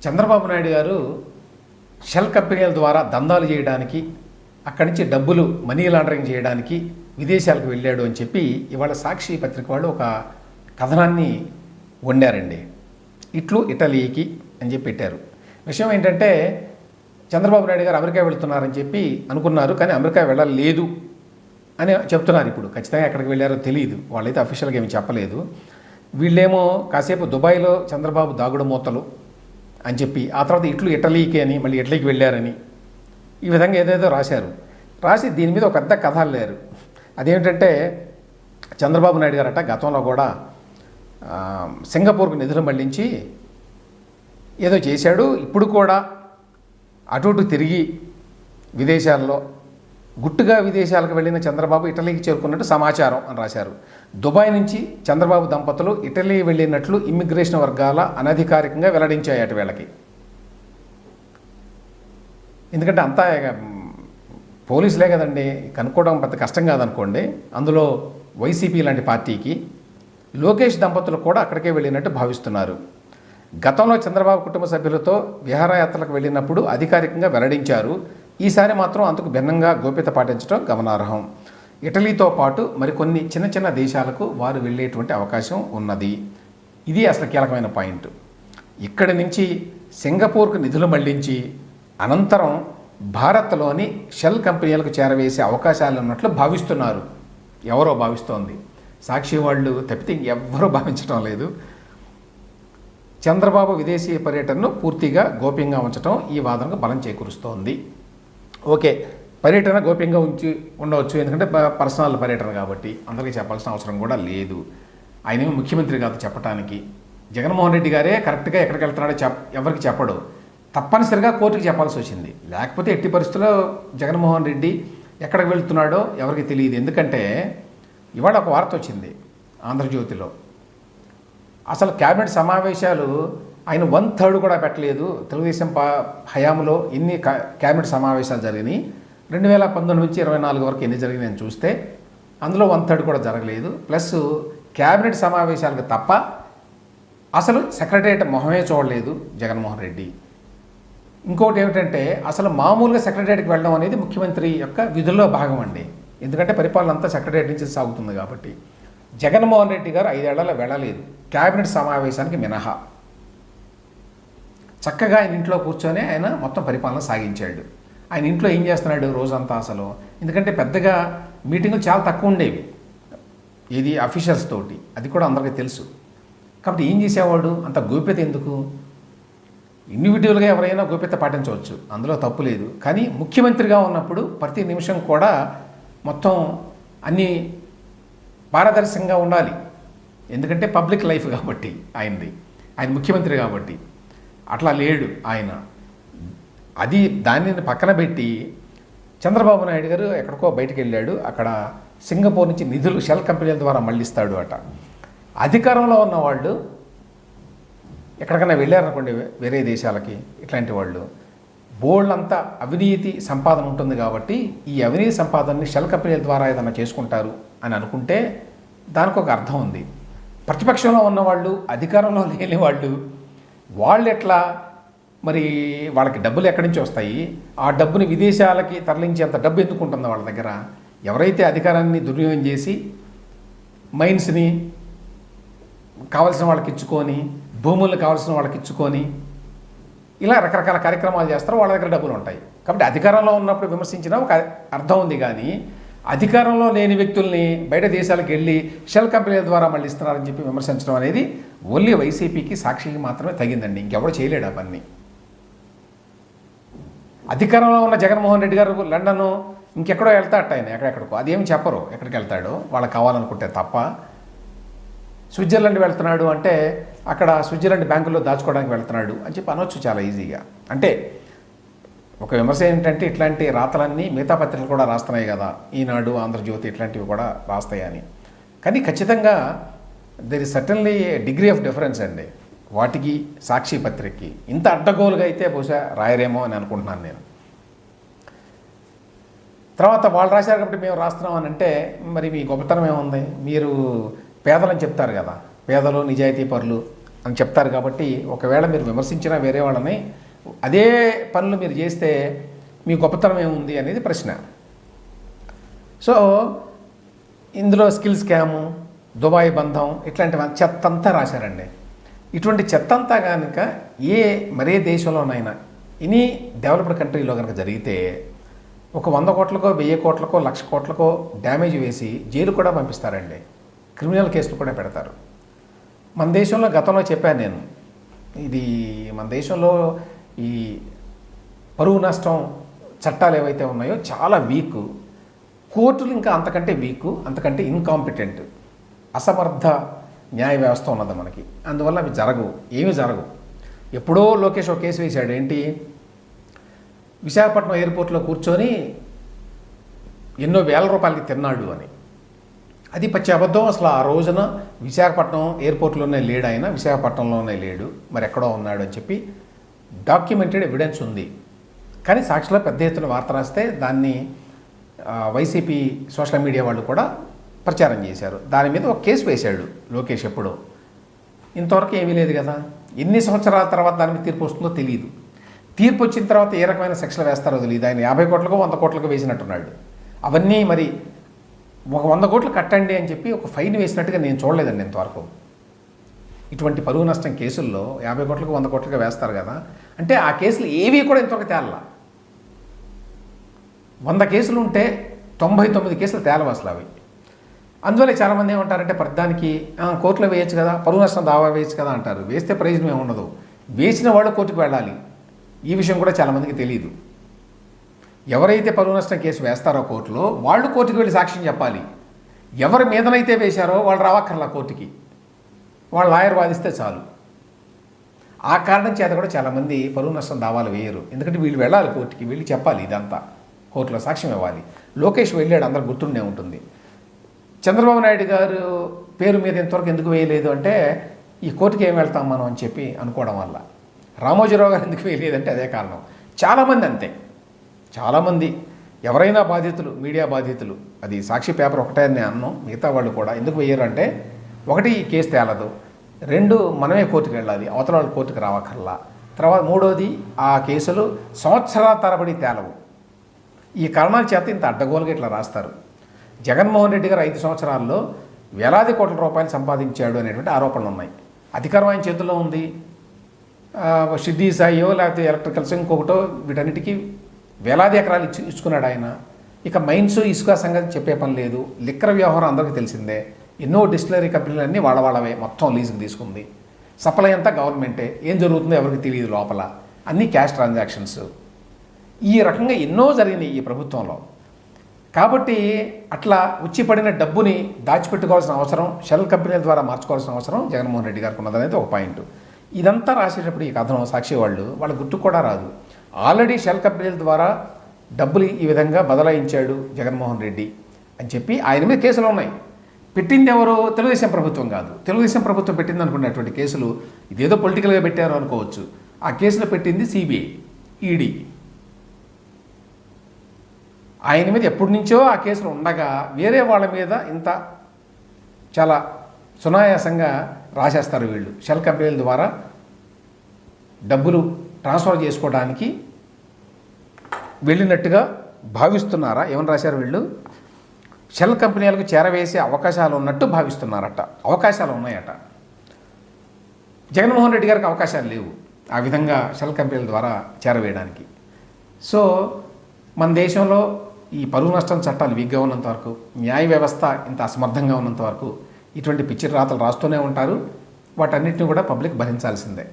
చంద్రబాబు నాయుడు గారు షెల్ కంపెనీల ద్వారా దందాలు చేయడానికి, అక్కడి నుంచి డబ్బులు మనీ లాండరింగ్ చేయడానికి విదేశాలకు వెళ్ళాడు అని చెప్పి ఇవాళ సాక్షి పత్రిక వాళ్ళు ఒక కథనాన్ని వండారండి. ఇట్లు ఇటలీకి అని చెప్పి పెట్టారు. విషయం ఏంటంటే చంద్రబాబు నాయుడు గారు అమెరికా వెళుతున్నారని చెప్పి అనుకున్నారు, కానీ అమెరికా వెళ్ళలేదు అని చెప్తున్నారు. ఇప్పుడు ఖచ్చితంగా ఎక్కడికి వెళ్ళారో తెలియదు, వాళ్ళైతే అఫీషియల్గా ఏమి చెప్పలేదు. వీళ్ళేమో కాసేపు దుబాయ్లో చంద్రబాబు దాగుడు మూతలు అని చెప్పి, ఆ తర్వాత ఇటలీకి అని మళ్ళీ ఇటలీకి వెళ్ళారని ఈ విధంగా ఏదేదో రాసి దీని మీద ఒక పెద్ద కథ అల్లారు. అదేమిటంటే చంద్రబాబు నాయుడు గారట గతంలో కూడా సింగపూర్కు నిధులు మళ్లించి ఏదో చేశాడు, ఇప్పుడు కూడా అటు ఇటు తిరిగి విదేశాల్లో గుట్టుగా విదేశాలకు వెళ్ళిన చంద్రబాబు ఇటలీకి చేరుకున్నట్టు సమాచారం అని రాశారు. దుబాయ్ నుంచి చంద్రబాబు దంపతులు ఇటలీ వెళ్ళినట్లు ఇమ్మిగ్రేషన్ వర్గాల అనధికారికంగా వెల్లడించాయి అటు వీళ్ళకి. ఎందుకంటే అంతా పోలీసులే కదండి, కనుక్కోవడం పెద్ద కష్టం కాదనుకోండి. అందులో వైసీపీ లాంటి పార్టీకి లోకేష్ దంపతులు కూడా అక్కడికే వెళ్ళినట్టు భావిస్తున్నారు. గతంలో చంద్రబాబు కుటుంబ సభ్యులతో విహారయాత్రలకు వెళ్ళినప్పుడు అధికారికంగా వెల్లడించారు. ఈసారి మాత్రం అందుకు భిన్నంగా గోప్యత పాటించడం గమనార్హం. ఇటలీతో పాటు మరికొన్ని చిన్న చిన్న దేశాలకు వారు వెళ్ళేటువంటి అవకాశం ఉన్నది. ఇది అసలు కీలకమైన పాయింట్. ఇక్కడి నుంచి సింగపూర్కు నిధులు మళ్లించి అనంతరం భారత్లోని షెల్ కంపెనీలకు చేరవేసే అవకాశాలు ఉన్నట్లు భావిస్తున్నారు. ఎవరో భావిస్తోంది, సాక్షి వాళ్ళు తప్పితే ఎవ్వరూ భావించడం లేదు. చంద్రబాబు విదేశీ పర్యటనను పూర్తిగా గోప్యంగా ఉంచడం ఈ వాదనకు బలం చేకూరుస్తోంది. ఓకే, పర్యటన గోప్యంగా ఉండవచ్చు, ఎందుకంటే పర్సనల్ పర్యటన కాబట్టి అందరికీ చెప్పాల్సిన అవసరం కూడా లేదు. ఆయనేమో ముఖ్యమంత్రి కాదు చెప్పడానికి. జగన్మోహన్ రెడ్డి గారే కరెక్ట్గా ఎక్కడికి వెళ్తున్నాడో ఎవరికి చెప్పడు, తప్పనిసరిగా కోర్టుకి చెప్పాల్సి వచ్చింది. లేకపోతే ఎట్టి పరిస్థితుల్లో జగన్మోహన్ రెడ్డి ఎక్కడికి వెళ్తున్నాడో ఎవరికి తెలియదు. ఎందుకంటే ఇవాళ ఒక వార్త వచ్చింది ఆంధ్రజ్యోతిలో, అసలు క్యాబినెట్ సమావేశాలు ఆయన 1/3 కూడా పెట్టలేదు. తెలుగుదేశం హయాంలో ఎన్ని క్యాబినెట్ సమావేశాలు జరిగినాయి, 2019 నుంచి 24 వరకు ఎన్ని జరిగినాయని చూస్తే అందులో 1/3 కూడా జరగలేదు. ప్లస్ క్యాబినెట్ సమావేశాలకు తప్ప అసలు సెక్రటరియట్ మొహమే చూడలేదు జగన్మోహన్ రెడ్డి. ఇంకోటి ఏమిటంటే అసలు మామూలుగా సెక్రటరియట్కి వెళ్ళడం అనేది ముఖ్యమంత్రి యొక్క విధుల్లో భాగం అండి. ఎందుకంటే పరిపాలన అంతా సెక్రటరియట్ నుంచి సాగుతుంది కాబట్టి. జగన్మోహన్ రెడ్డి గారు 5 ఏళ్లలో వెళ్ళలేదు క్యాబినెట్ సమావేశానికి మినహా. చక్కగా ఆయన ఇంట్లో కూర్చొని ఆయన మొత్తం పరిపాలన సాగించాడు. ఆయన ఇంట్లో ఏం చేస్తున్నాడు రోజంతా అసలు, ఎందుకంటే పెద్దగా మీటింగులు చాలా తక్కువ ఉండేవి ఇది అఫీషియల్స్ తోటి, అది కూడా అందరికీ తెలుసు. కాబట్టి ఏం చేసేవాడు, అంత గోప్యత ఎందుకు? ఇండివిజువల్గా ఎవరైనా గోప్యత పాటించవచ్చు, అందులో తప్పు లేదు. కానీ ముఖ్యమంత్రిగా ఉన్నప్పుడు ప్రతి నిమిషం కూడా మొత్తం అన్నీ పారదర్శకంగా ఉండాలి. ఎందుకంటే పబ్లిక్ లైఫ్ కాబట్టి ఆయన ముఖ్యమంత్రి కాబట్టి. అట్లా లేడు ఆయన. అది దానిని పక్కన పెట్టి చంద్రబాబు నాయుడు గారు ఎక్కడికో బయటికి వెళ్ళాడు, అక్కడ సింగపూర్ నుంచి నిధులు షెల్ కంపెనీల ద్వారా మళ్ళిస్తాడు అట. అధికారంలో ఉన్న వాళ్ళు ఎక్కడికైనా వెళ్ళారనుకోండి వేరే దేశాలకి, ఇట్లాంటి వాళ్ళు బోల్డ్ అవినీతి సంపాదన ఉంటుంది కాబట్టి ఈ అవినీతి సంపాదనని షెల్ కంపెనీల ద్వారా ఏదైనా చేసుకుంటారు అని అనుకుంటే దానికి ఒక అర్థం ఉంది. ప్రతిపక్షంలో ఉన్నవాళ్ళు, అధికారంలో లేని వాళ్ళు ఎట్లా మరి, వాళ్ళకి డబ్బులు ఎక్కడి నుంచి వస్తాయి? ఆ డబ్బుని విదేశాలకి తరలించేంత డబ్బు ఎందుకు ఉంటుంది వాళ్ళ దగ్గర? ఎవరైతే అధికారాన్ని దుర్వినియోగం చేసి మైన్స్ని కావాల్సిన వాళ్ళకి ఇచ్చుకొని, భూములను కావాల్సిన వాళ్ళకి ఇచ్చుకొని ఇలా రకరకాల కార్యక్రమాలు చేస్తారో వాళ్ళ దగ్గర డబ్బులు ఉంటాయి. కాబట్టి అధికారంలో ఉన్నప్పుడు విమర్శించినా ఒక అర్థం ఉంది. కానీ అధికారంలో లేని వ్యక్తుల్ని బయట దేశాలకు వెళ్ళి షెల్ కంపెనీల ద్వారా మళ్ళీ ఇస్తున్నారని చెప్పి విమర్శించడం అనేది ఓన్లీ వైసీపీకి, సాక్షికి మాత్రమే తగిందండి. ఇంకెవరు చేయలేడు ఆ పని. అధికారంలో ఉన్న జగన్మోహన్ రెడ్డి గారు లండన్ ఇంకెక్కడో వెళ్తాడట ఆయన, ఎక్కడెక్కడికో, అదేమి చెప్పరు ఎక్కడికి వెళ్తాడో, వాళ్ళకి కావాలనుకుంటే తప్ప. స్విట్జర్లాండ్ వెళ్తున్నాడు అంటే అక్కడ స్విట్జర్లాండ్ బ్యాంకుల్లో దాచుకోవడానికి వెళ్తున్నాడు అని చెప్పి అనొచ్చు చాలా ఈజీగా. అంటే ఒక విమర్శ ఏంటంటే ఇట్లాంటి రాతలన్నీ మిగతా పత్రికలు కూడా రాస్తున్నాయి కదా, ఈనాడు, ఆంధ్రజ్యోతి ఇట్లాంటివి కూడా రాస్తాయని. కానీ ఖచ్చితంగా there is certainly degree of difference అండి వాటికి, సాక్షి పత్రికకి. ఇంత అడ్డగోలుగా అయితే బహుశా రాయరేమో అని అనుకుంటున్నాను నేను. తర్వాత వాళ్ళు రాశారు కాబట్టి మేము రాస్తున్నాం అని అంటే మరి మీ గొప్పతనం ఏముంది? మీరు పేదలని చెప్తారు కదా, పేదలు, నిజాయితీ పరులు, అని చెప్తారు. కాబట్టి ఒకవేళ మీరు విమర్శించినా వేరే వాళ్ళని, అదే పనులు మీరు చేస్తే మీ గొప్పతనం ఏముంది అనేది ప్రశ్న. సో ఇందులో స్కిల్ స్కాము, దుబాయ్ బంధం, ఇట్లాంటి చెత్తంతా రాశారండి. ఇటువంటి చెత్తంతా కనుక మరే దేశంలోనైనా ఎనీ డెవలప్డ్ కంట్రీలో కనుక జరిగితే ఒక 100 కోట్లకో 1000 కోట్లకో 1,00,000 కోట్లకో డ్యామేజ్ వేసి జైలు కూడా పంపిస్తారండి, క్రిమినల్ కేసులు కూడా పెడతారు. మన దేశంలో గతంలో చెప్పాను నేను, ఇది మన దేశంలో ఈ పరువు నష్టం చట్టాలు ఏవైతే ఉన్నాయో చాలా వీక్, కోర్టులు ఇంకా అంతకంటే వీక్, అంతకంటే ఇన్కాంపిటెంట్, అసమర్థ న్యాయ వ్యవస్థ ఉన్నది మనకి. అందువల్ల అవి జరగవు, ఏమీ జరగవు. ఎప్పుడో లోకేష్ ఒక కేసు వేశాడు, ఏంటి, విశాఖపట్నం ఎయిర్పోర్ట్లో కూర్చొని ఎన్నో వేల రూపాయలకి తిన్నాడు అని. అది పచ్చి అబద్ధం. అసలు ఆ రోజున విశాఖపట్నం ఎయిర్పోర్ట్లోనే లేడు ఆయన, విశాఖపట్నంలోనే లేడు, మరి ఎక్కడో ఉన్నాడు అని చెప్పి డాక్యుమెంటెడ్ ఎవిడెన్స్ ఉంది. కానీ సాక్షిలో పెద్ద ఎత్తున వార్త రాస్తే దాన్ని వైసీపీ సోషల్ మీడియా వాళ్ళు కూడా ప్రచారం చేశారు. దాని మీద ఒక కేసు వేశాడు లోకేష్. ఎప్పుడో, ఇంతవరకు ఏమీ లేదు కదా. ఎన్ని సంవత్సరాల తర్వాత దాని మీద తీర్పు వస్తుందో తెలియదు. తీర్పు వచ్చిన తర్వాత ఏ రకమైన శిక్షలు వేస్తారో తెలియదు. ఆయన 50 కోట్లకో 100 కోట్లకో వేసినట్టున్నాడు. అవన్నీ మరి ఒక 100 కోట్లు కట్టండి అని చెప్పి ఒక ఫైన్ వేసినట్టుగా నేను చూడలేదండి ఇంతవరకు. ఇటువంటి పరువు నష్టం కేసుల్లో 50 కోట్లకు 100 కోట్లుగా వేస్తారు కదా, అంటే ఆ కేసులు ఏవి కూడా ఇంతవరకు తేలలా. 100 కేసులు ఉంటే 99 కేసులు తేలవు అసలు అవి. అందువల్ల చాలామంది ఏమంటారంటే ప్రతిదానికి కోర్టులో వేయచ్చు కదా, పరువు నష్టం దావా వేయచ్చు కదా అంటారు. వేస్తే ప్రయోజనం ఏమి ఉండదు. వేసిన వాళ్ళు కోర్టుకు వెళ్ళాలి. ఈ విషయం కూడా చాలామందికి తెలియదు. ఎవరైతే పరువు నష్టం కేసు వేస్తారో కోర్టులో, వాళ్ళు కోర్టుకు వెళ్ళి సాక్ష్యం చెప్పాలి. ఎవరి మీదనైతే వేశారో వాళ్ళు రావక్కర్లా కోర్టుకి, వాళ్ళ లాయర్ వాదిస్తే చాలు. ఆ కారణం చేత కూడా చాలామంది పరువు నష్టం దావాలు వేయరు. ఎందుకంటే వీళ్ళు వెళ్ళాలి కోర్టుకి, వెళ్ళి చెప్పాలి, ఇదంతా కోర్టులో సాక్ష్యం ఇవ్వాలి. లోకేష్ వెళ్ళాడు, అందరు గుర్తుండే ఉంటుంది. చంద్రబాబు నాయుడు గారు పేరు మీద ఇంతవరకు ఎందుకు వేయలేదు అంటే, ఈ కోర్టుకి ఏం వెళ్తాం మనం అని చెప్పి అనుకోవడం వల్ల. రామోజీరావు గారు ఎందుకు వేయలేదంటే అదే కారణం. చాలామంది అంతే, చాలామంది ఎవరైనా బాధితులు, మీడియా బాధితులు, అది సాక్షి పేపర్ ఒకటే అని అన్నాం, మిగతా వాళ్ళు కూడా ఎందుకు వేయరు అంటే, ఒకటి ఈ కేసు తేలదు, 2 మనమే కోర్టుకు వెళ్ళాలి, అవతల వాళ్ళు కోర్టుకు రావక్కర్లా, తర్వాత 3వది ఆ కేసులు సంవత్సరాల తరబడి తేలవు. ఈ కారణాల చేత ఇంత అడ్డగోలుగా ఇట్లా రాస్తారు. జగన్మోహన్ రెడ్డి గారు 5 సంవత్సరాల్లో వేలాది కోట్ల రూపాయలు సంపాదించాడు అనేటువంటి ఆరోపణలు ఉన్నాయి. అధికారం ఆయన చేతుల్లో ఉంది. సిద్ధి సాయో లేకపోతే ఎలక్ట్రికల్స్ ఇంకొకటో, వీటన్నిటికీ వేలాది ఎకరాలు ఇచ్చుకున్నాడు ఆయన. ఇక మైన్స్, ఇసుక సంగతి చెప్పే పని లేదు. లిక్కర్ వ్యవహారం అందరికీ తెలిసిందే. ఎన్నో డిస్టిలరీ కంపెనీలన్నీ వాళ్ళవే మొత్తం లీజుకు తీసుకుంది. సప్లై అంతా గవర్నమెంటే. ఏం జరుగుతుందో ఎవరికి తెలియదు లోపల. అన్నీ క్యాష్ ట్రాన్సాక్షన్స్. ఈ రకంగా ఎన్నో జరిగినాయి ఈ ప్రభుత్వంలో. కాబట్టి అట్లా వచ్చిపడిన డబ్బుని దాచిపెట్టుకోవాల్సిన అవసరం, షెల్ కంపెనీల ద్వారా మార్చుకోవాల్సిన అవసరం జగన్మోహన్ రెడ్డి గారికి ఉన్నదనేది ఒక పాయింట్. ఇదంతా రాసేటప్పుడు ఈ కథనం సాక్షి వాళ్ళ గుర్తుకు కూడా రాదు. ఆల్రెడీ షెల్ కంపెనీల ద్వారా డబ్బులు ఈ విధంగా బదలాయించాడు జగన్మోహన్ రెడ్డి అని చెప్పి ఆయన మీద కేసులు ఉన్నాయి. పెట్టింది ఎవరు? తెలుగుదేశం ప్రభుత్వం కాదు. తెలుగుదేశం ప్రభుత్వం పెట్టింది అనుకున్నటువంటి కేసులు ఇదేదో పొలిటికల్గా పెట్టారు అనుకోవచ్చు. ఆ కేసులు పెట్టింది సిబిఐ, ఈడీ. ఆయన మీద ఎప్పటి నుంచో ఆ కేసులు ఉండగా వేరే వాళ్ళ మీద ఇంత చాలా సునాయాసంగా రాసేస్తారు వీళ్ళు. షెల్ కంపెనీల ద్వారా డబ్బులు ట్రాన్స్ఫర్ చేసుకోవడానికి వెళ్ళినట్టుగా భావిస్తున్నారా? ఏమని రాశారు వీళ్ళు? షెల్ కంపెనీలకు చేరవేసే అవకాశాలు ఉన్నట్టు భావిస్తున్నారట. అవకాశాలు ఉన్నాయట. జగన్మోహన్ రెడ్డి గారికి అవకాశాలు లేవు ఆ విధంగా షెల్ కంపెనీల ద్వారా చేరవేయడానికి. సో మన దేశంలో ఈ పరువు నష్టం చట్టాలు వీక్గా ఉన్నంత వరకు, న్యాయ వ్యవస్థ ఇంత అసమర్థంగా ఉన్నంత వరకు ఇటువంటి పిచ్చి రాతలు రాస్తూనే ఉంటారు. వాటన్నిటిని కూడా పబ్లిక్ భరించాల్సిందే.